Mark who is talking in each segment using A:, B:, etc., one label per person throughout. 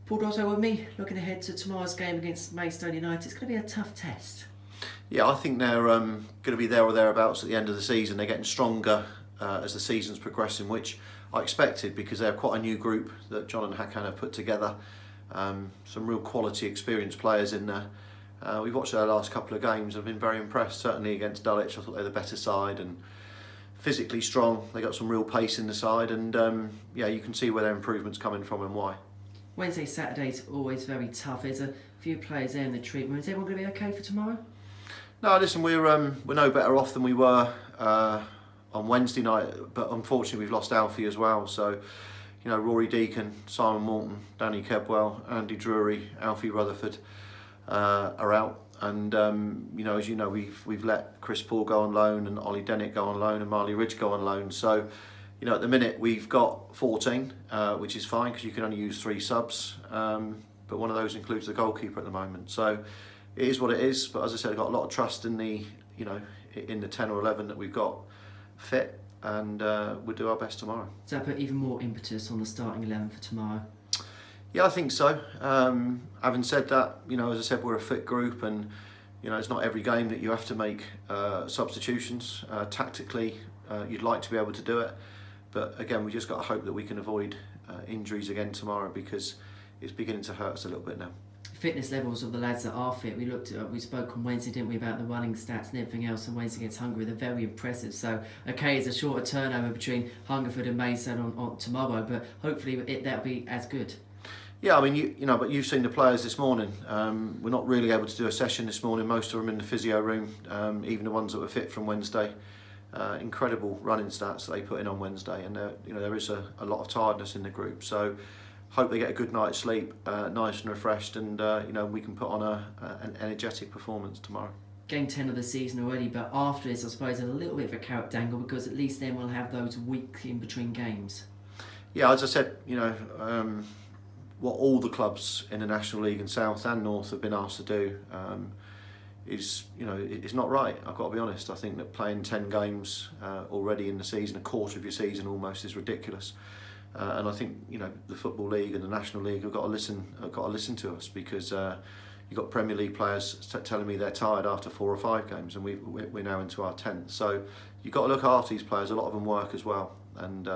A: Paul Doswell with me, looking ahead to tomorrow's game against Maidstone United. It's going to be a tough test.
B: Yeah, I think they're going to be there or thereabouts at the end of the season. They're getting stronger as the season's progressing, which I expected because they're quite a new group that John and Hakan have put together. Some real quality, experienced players in there. We've watched their last couple of games. I've been very impressed, certainly against Dulwich. I thought they were the better side and physically strong. They got some real pace in the side, and yeah, you can see where their improvement's coming from and why.
A: Wednesday, Saturday's always very tough. There's a few players there in the treatment. Is everyone going to be okay for tomorrow?
B: No, listen, we're no better off than we were on Wednesday night, but unfortunately we've lost Alfie as well. So, you know, Rory Deacon, Simon Morton, Danny Kebwell, Andy Drury, Alfie Rutherford are out, and you know, as you know, we've let Chris Paul go on loan and Ollie Dennett go on loan and Marley Ridge go on loan. So, you know, at the minute we've got 14, which is fine because you can only use 3 subs, but one of those includes the goalkeeper at the moment. So it is what it is. But as I said, I've got a lot of trust in the, you know, in the 10 or 11 that we've got fit, and we'll do our best tomorrow.
A: So put even more impetus on the starting 11 for tomorrow.
B: Yeah, I think so. Having said that, you know, as I said, we're a fit group, and you know, it's not every game that you have to make substitutions. Tactically, you'd like to be able to do it, but again, we just got to hope that we can avoid injuries again tomorrow, because it's beginning to hurt us a little bit now.
A: Fitness levels of the lads that are fit, we spoke on Wednesday, didn't we, about the running stats and everything else, and Wednesday against Hungary, they're very impressive. So okay, it's a shorter turnover between Hungerford and Maidstone on tomorrow, but hopefully that'll be as good.
B: Yeah, I mean, you know, but you've seen the players this morning. We're not really able to do a session this morning. Most of them in the physio room, even the ones that were fit from Wednesday. Incredible running stats that they put in on Wednesday, and you know, there is a lot of tiredness in the group. So hope they get a good night's sleep, nice and refreshed, and you know, we can put on an energetic performance tomorrow.
A: Game 10 of the season already, but after this, I suppose, there's a little bit of a carrot dangle, because at least then we'll have those weeks in between games. Yeah,
B: as I said, you know, what all the clubs in the National League in South and North have been asked to do is, you know, it's not right. I've got to be honest. I think that playing 10 games already in the season, a quarter of your season almost, is ridiculous. And I think, you know, the Football League and the National League have got to listen to us, because you've got Premier League players telling me they're tired after 4 or 5 games, and we're now into our 10th. So you've got to look after these players. A lot of them work as well, and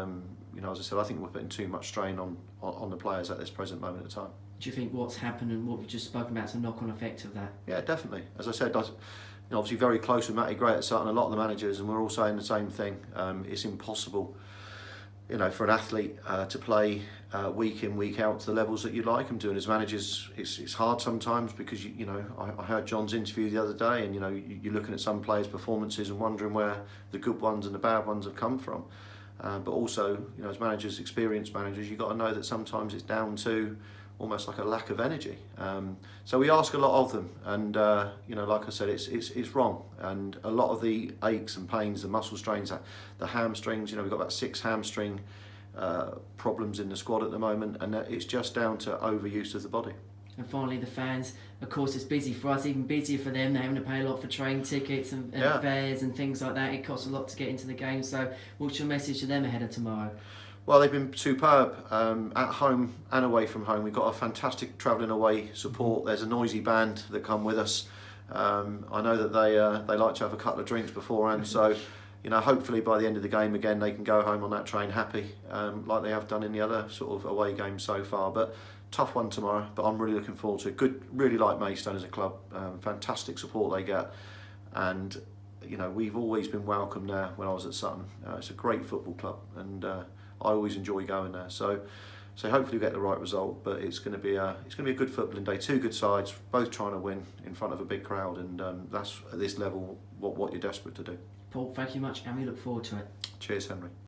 B: you know, as I said, I think we're putting too much strain on the players at this present moment of time.
A: Do you think what's happened and what we've just spoken about is a knock-on effect of that?
B: Yeah, definitely. As I said, you know, obviously very close with Matty Gray at Sutton, a lot of the managers, and we're all saying the same thing. It's impossible, you know, for an athlete to play week in, week out to the levels that you'd like them to. And as managers, it's hard sometimes, because you know, I heard John's interview the other day, and you know, you're looking at some players' performances and wondering where the good ones and the bad ones have come from. But also, you know, as managers, experienced managers, you've got to know that sometimes it's down to almost like a lack of energy. So we ask a lot of them, and you know, like I said, it's wrong. And a lot of the aches and pains, the muscle strains, the hamstrings, you know, we've got about 6 hamstring problems in the squad at the moment, and it's just down to overuse of the body.
A: And finally, the fans, of course, it's busy for us, even busier for them. They're having to pay a lot for train tickets and fares and things like that. It costs a lot to get into the game. So what's your message to them ahead of tomorrow?
B: Well, they've been superb at home and away from home. We've got a fantastic travelling away support. There's a noisy band that come with us. I know that they like to have a couple of drinks beforehand. So, you know, hopefully by the end of the game again, they can go home on that train happy, like they have done in the other sort of away games so far. But tough one tomorrow, but I'm really looking forward to it. Good, really like Maidstone as a club. Fantastic support they get, and you know, we've always been welcome there when I was at Sutton. It's a great football club, and I always enjoy going there. So hopefully we get the right result. But it's going to be a good footballing day. 2 good sides, both trying to win in front of a big crowd, and that's at this level what you're desperate to do.
A: Paul, thank you much, and we look forward to it.
B: Cheers, Henry.